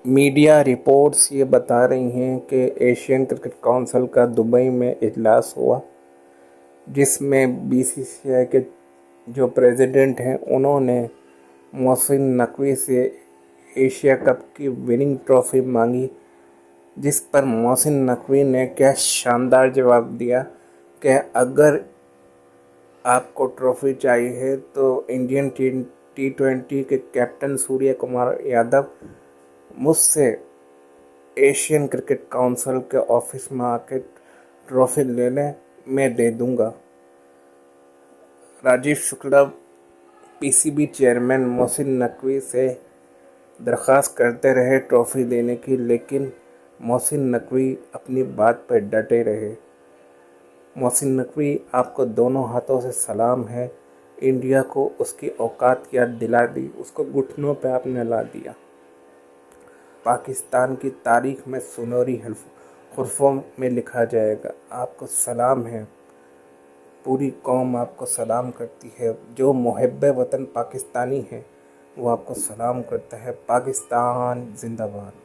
Media reports ये बता रही हैं कि एशियन क्रिकेट काउंसिल का दुबई में इजलास हुआ, जिसमें बीसीसीआई के जो प्रेसिडेंट हैं उन्होंने मोहसिन नकवी से एशिया कप की विनिंग ट्रॉफी मांगी, जिस पर मोहसिन नकवी ने क्या शानदार जवाब दिया कि अगर आपको ट्रॉफी चाहिए तो इंडियन T20 के कैप्टन सूर्य कुमार यादव मुझसे एशियन क्रिकेट काउंसिल के ऑफिस में आके ट्रॉफी ले लें, मैं दे दूंगा। राजीव शुक्ला पीसीबी चेयरमैन मोहसिन नकवी से दरख्वास्त करते रहे ट्रॉफी देने की, लेकिन मोहसिन नकवी अपनी बात पर डटे रहे। मोहसिन नकवी, आपको दोनों हाथों से सलाम है। इंडिया को उसकी औकात याद दिला दी, उसको घुटनों पे आपने ला दिया। पाकिस्तान की तारीख में सुनहरी हरफों में लिखा जाएगा। आपको सलाम है, पूरी कौम आपको सलाम करती है। जो मुहिब्बे वतन पाकिस्तानी है वो आपको सलाम करता है। पाकिस्तान जिंदाबाद।